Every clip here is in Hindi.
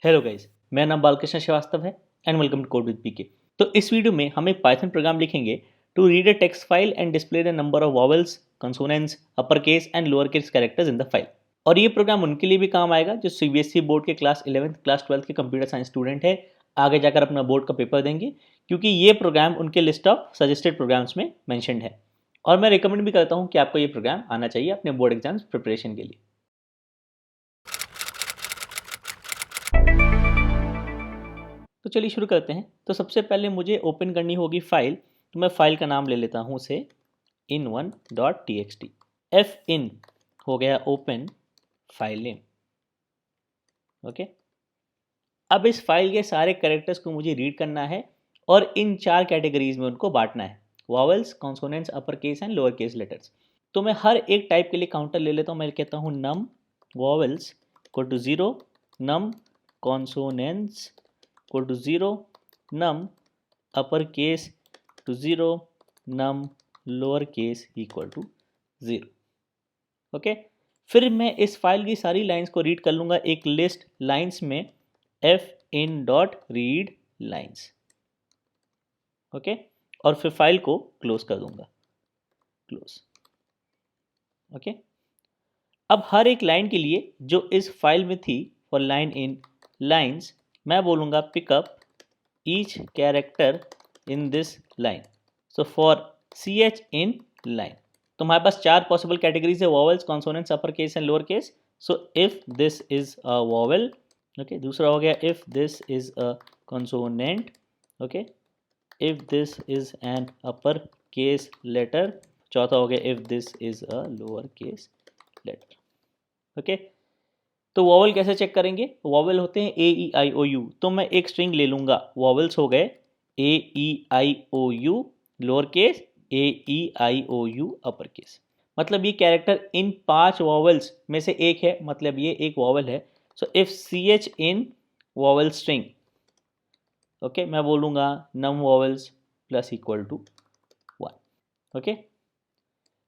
हेलो गाइस, मेरा नाम बालकृष्ण श्रीवास्तव है and welcome to code with PK. तो इस वीडियो में हम एक पाइथन प्रोग्राम लिखेंगे to read a text file and display the number of vowels, consonants, upper case and lower case characters in the file. और ये प्रोग्राम उनके लिए भी काम आएगा जो सीबीएसई बोर्ड के क्लास 11th क्लास 12th के कंप्यूटर साइंस स्टूडेंट है, आगे जाकर अपना बोर्ड का पेपर देंगे, क्योंकि ये प्रोग्राम उनके लिस्ट ऑफ सजेस्टेड प्रोग्राम्स में मैंशनड है। और मैं रिकमेंड भी करता हूँ कि आपको ये प्रोग्राम आना चाहिए अपने बोर्ड एग्जाम्स प्रिपरेशन के लिए। तो चलिए शुरू करते हैं। तो सबसे पहले मुझे ओपन करनी होगी फाइल। तो मैं फाइल का नाम ले लेता हूँ उसे in1.txt। एफ इन हो गया ओपन फाइल नेम। ओके, अब इस फाइल के सारे कैरेक्टर्स को मुझे रीड करना है और इन चार कैटेगरीज में उनको बांटना है, vowels, consonants, upper case and lower case letters. तो मैं हर एक टाइप के लिए काउंटर ले लेता हूँ। मैं कहता हूँ num vowels equal to 0, num consonants equal to 0, num upper case to 0, num lower case equal to 0। Okay, फिर मैं इस फाइल की सारी लाइंस को रीड कर लूँगा एक लिस्ट लाइंस में, F in dot read lines. Okay, और फिर फाइल को क्लोज कर दूंगा, क्लोज। ओके, अब हर एक लाइन के लिए जो इस फाइल में थी फॉर लाइन इन लाइंस, मैं बोलूँगा pick up each character in this line. So for c H in line, तो हमारे पास चार पॉसिबल कैटेगरीज है, vowels, consonants, upper case and lower case. So if this is a vowel, okay, दूसरा हो गया if this is a consonant, okay, if this is an upper case letter, चौथा हो गया if this is a lower case letter. Okay, तो वॉवेल कैसे चेक करेंगे? वॉवेल होते हैं ए ई आई ओ यू। तो मैं एक स्ट्रिंग ले लूंगा, वॉवेल्स हो गए A E I O U lower case, A E I O U upper case. मतलब ये कैरेक्टर इन 5 वॉवेल्स में से एक है, मतलब ये एक वॉवेल है। So if C H in vowel string, okay, मैं बोलूँगा num vowels plus equal to 1। Okay,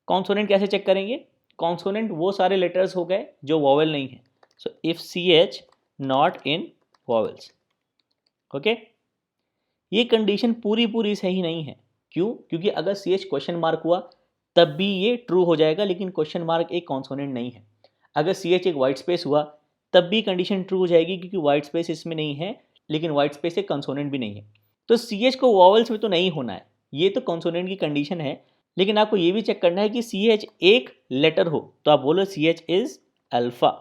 consonant कैसे चेक करेंगे? कॉन्सोनेंट वो सारे लेटर्स हो गए जो वॉवेल नहीं है। So if C H not in vowels. Okay, ये कंडीशन पूरी सही नहीं है। क्यों? क्योंकि अगर सी एच क्वेश्चन मार्क हुआ तब भी ये ट्रू हो जाएगा, लेकिन क्वेश्चन मार्क एक कॉन्सोनेंट नहीं है। अगर सी एच एक वाइट स्पेस हुआ तब भी कंडीशन ट्रू हो जाएगी, क्योंकि वाइट स्पेस इसमें नहीं है, लेकिन वाइट स्पेस एक कंसोनेंट भी नहीं है। तो सी एच को वॉवेल्स में तो नहीं होना है, ये तो कंसोनेंट की कंडीशन है। लेकिन आपको ये भी चेक करना है कि सी एच एक लेटर हो, तो आप बोलो c h is alpha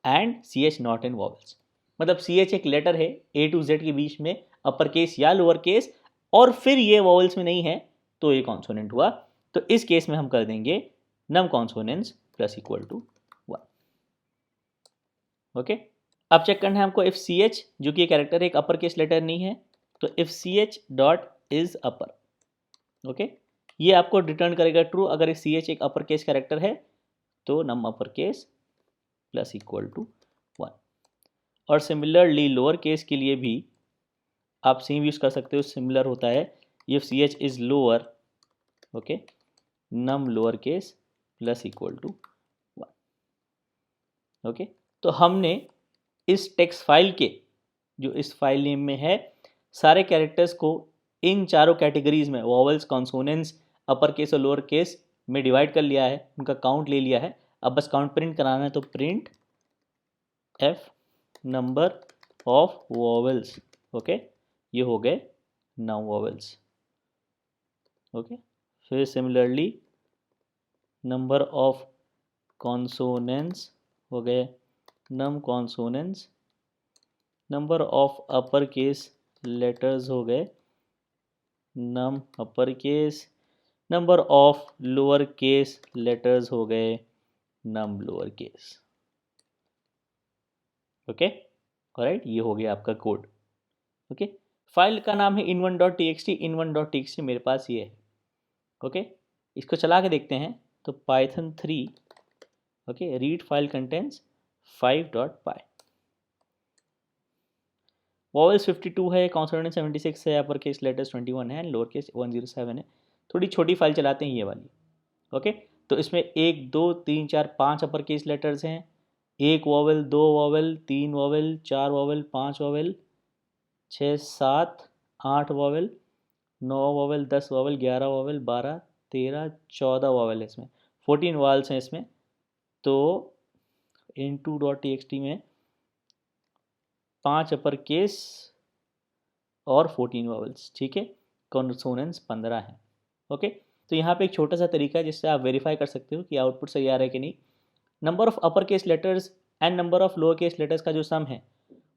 and c H not in vowels. मतलब सी एच एक लेटर है ए टू जेड के बीच में, अपर केस या लोअर केस, और फिर ये वॉवेल्स में नहीं है, तो ये कॉन्सोनेंट हुआ। तो इस केस में हम कर देंगे num consonants plus equal to 1। Okay, अब चेक करना है हमको इफ सी एच, जो कि कैरेक्टर एक अपर केस लेटर नहीं है, तो if C h dot is upper, okay, ये आपको रिटर्न करेगा ट्रू। अगर सी एच एक अपर केस कैरेक्टर है तो num upper case plus equal to 1। और सिमिलरली लोअर केस के लिए भी आप सेम यूज कर सकते हो, सिमिलर होता है if C h is lower, okay, num lower case plus equal to 1। Okay, तो हमने इस टेक्स्ट फाइल के, जो इस फाइल नेम में है, सारे कैरेक्टर्स को इन चारों कैटेगरीज में, वॉवेल्स, कॉन्सोनेंट्स, अपर केस और लोअर केस में डिवाइड कर लिया है, उनका काउंट ले लिया है। अब बस काउंट प्रिंट कराना है, तो printf number of vowels. Okay, ये हो गए 9 वॉवेल्स। ओके, फिर सिमिलरली नंबर ऑफ कॉन्सोनेंट्स हो गए num consonants, number of upper case letters हो गए num upper case, number of lower case letters हो गए num lower case. Okay, alright, ये हो गया आपका कोड। ओके, फाइल का नाम है in1.txt। in1.txt मेरे पास ये है। ओके, इसको चला के देखते हैं। तो Python 3, okay, read file contents 5.py। Vowels 52 है, कॉन्सोनेंट 76 है, अपर केस लेटर्स 21 है, लोअर केस 107 है। थोड़ी छोटी फाइल चलाते हैं ये वाली। ओके, तो इसमें 1 2 3 4 5 अपर केस लेटर्स हैं, 1 vowel, 2 vowel, 3 vowel, 4 vowel, 5 vowel, 6, 7, 8 vowel, 9 vowel, 10 vowel, 11 vowel, 12, 13, 14 vowel है इसमें, 14 वाल्स हैं इसमें। तो into.txt में 5 अपर केस और 14 वॉवेल्स, ठीक है। कॉन्सोनेंट्स 15 हैं। ओके, तो यहाँ पे एक छोटा सा तरीका है जिससे आप वेरीफाई कर सकते हो कि आउटपुट सही आ रहा है कि नहीं। Number of upper case letters and number of lower case letters का जो सम है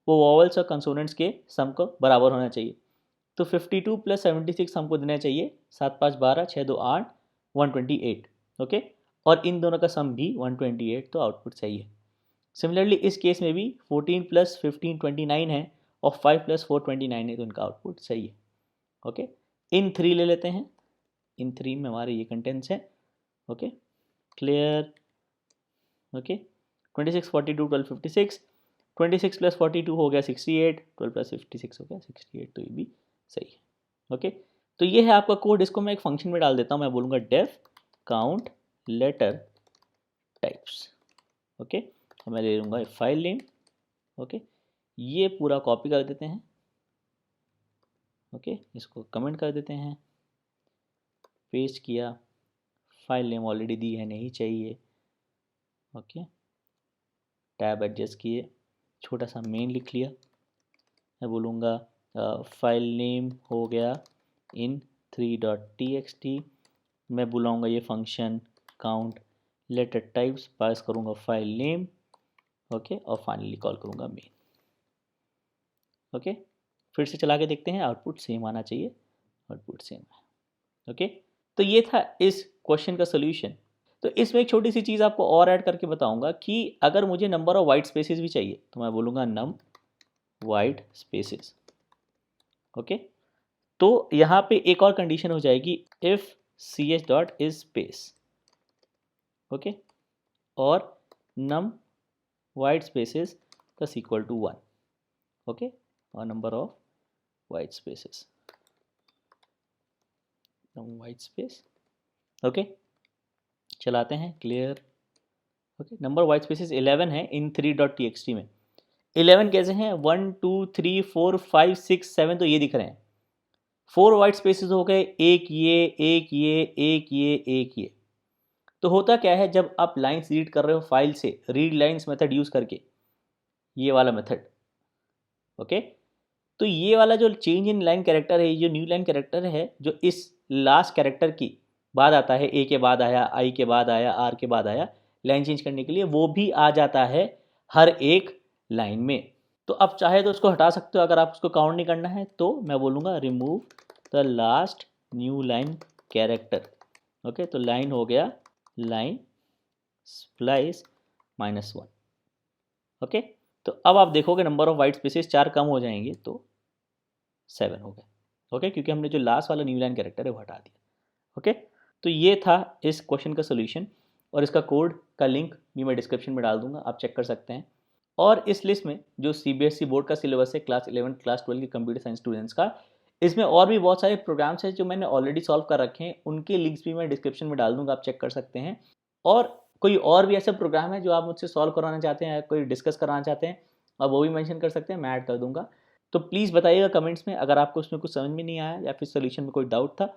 वो वॉवेल्स और कंसोनेंट्स के सम को बराबर होना चाहिए। तो 52 + 76 हमको देना चाहिए, 7, 5, 12, 6, 2, 8, 128। ओके, और इन दोनों का सम भी 128, तो आउटपुट सही है। सिमिलरली इस केस में भी 14 + 15 29 है और 5 + 4 29 है, तो इनका आउटपुट सही है। ओके, इन 3 ले लेते हैं, इन 3 में हमारे ये कंटेंट्स हैं। Okay, clear. ओके, 26, 42, 12, 56, 26 + 42 हो गया 68, 12 + 56 हो गया 68, तो ये भी सही है। ओके, तो ये है आपका कोड। इसको मैं एक फंक्शन में डाल देता हूँ, मैं बोलूँगा def count letter types. Okay, तो मैं ले लूँगा फाइल नेम। ओके, ये पूरा कॉपी कर देते हैं। ओके, इसको कमेंट कर देते हैं, पेस्ट किया, फाइल नेम ऑलरेडी दी है, नहीं चाहिए। ओके, टैब एडजस्ट किए, छोटा सा मेन लिख लिया। मैं बोलूँगा फाइल नेम हो गया in3.txt। मैं बुलाऊँगा ये फंक्शन काउंट लेटर टाइप्स, पास करूँगा फाइल नेम। ओके, और फाइनली कॉल करूँगा मेन। ओके, फिर से चला के देखते हैं, आउटपुट सेम आना चाहिए, आउटपुट सेम है। ओके, तो ये था इस क्वेश्चन का सोल्यूशन। तो इसमें एक छोटी सी चीज़ आपको और ऐड करके बताऊंगा कि अगर मुझे नंबर ऑफ वाइट स्पेसेस भी चाहिए तो मैं बोलूँगा नम वाइट स्पेसेस। ओके, तो यहाँ पे एक और कंडीशन हो जाएगी, इफ ch.is स्पेस। ओके, और num white spaces plus equal to 1। Okay, और number of white spaces, white space. Okay, चलाते हैं, clear. Okay, number white spaces 11 है इन 3.txt में। 11 कैसे हैं, 1 2 3 4 5 6 7, तो ये दिख रहे हैं। 4 वाइट स्पेसेस हो गए, एक ये, एक ये, एक ये, एक ये। तो होता क्या है, जब आप लाइंस रीड कर रहे हो फाइल से, रीड लाइंस मेथड यूज करके, ये वाला मेथड। ओके, तो ये वाला जो चेंज इन लाइन कैरेक्टर है, जो न्यू लाइन कैरेक्टर है, जो इस लास्ट कैरेक्टर की बाद आता है, ए के बाद आया, आई के बाद आया, आर के बाद आया, लाइन चेंज करने के लिए, वो भी आ जाता है हर एक लाइन में। तो अब चाहे तो उसको हटा सकते हो, अगर आप उसको काउंट नहीं करना है तो मैं बोलूँगा remove the last new line character. Okay, तो लाइन हो गया लाइन स्प्लाइस -1। ओके, तो अब आप देखोगे नंबर ऑफ वाइट स्पेसेस 4 कम हो जाएंगे तो 7 हो गए। ओके, क्योंकि हमने जो लास्ट वाला न्यू लाइन कैरेक्टर है वो हटा दिया। ओके, तो ये था इस क्वेश्चन का सोल्यूशन, और इसका कोड का लिंक भी मैं डिस्क्रिप्शन में डाल दूंगा, आप चेक कर सकते हैं। और इस लिस्ट में जो CBSE बोर्ड का सिलेबस है क्लास 11 क्लास 12 के कंप्यूटर साइंस स्टूडेंट्स का, इसमें और भी बहुत सारे प्रोग्राम्स हैं जो मैंने ऑलरेडी सॉल्व कर रखे हैं, उनके लिंक्स भी मैं डिस्क्रिप्शन में डाल दूंगा, आप चेक कर सकते हैं। और कोई और भी ऐसा प्रोग्राम है जो आप मुझसे सॉल्व कराना चाहते हैं या कोई डिस्कस कराना चाहते हैं, आप वो भी मेंशन कर सकते हैं, मैं ऐड कर दूंगा। तो प्लीज़ बताइएगा कमेंट्स में अगर आपको उसमें कुछ समझ में नहीं आया या फिर सोल्यूशन में कोई डाउट था।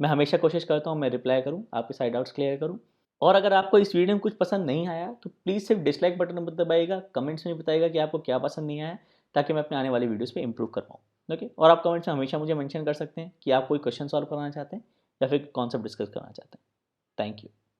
मैं हमेशा कोशिश करता हूँ मैं रिप्लाई करूँ, आपके सारे डाउट्स क्लियर करूँ। और अगर आपको इस वीडियो में कुछ पसंद नहीं आया तो प्लीज़ सिर्फ डिसलाइक बटन मत दबाइएगा, कमेंट्स में बताइएगा कि आपको क्या पसंद नहीं आया, ताकि मैं अपने आने वाली वीडियोस पे इंप्रूव कर पाऊँ। ओके, और आप कमेंट्स में हमेशा मुझे मेंशन कर सकते हैं कि आप कोई क्वेश्चन सॉल्व करना चाहते हैं या फिर कॉन्सेप्ट डिस्कस करना चाहते हैं। Thank you.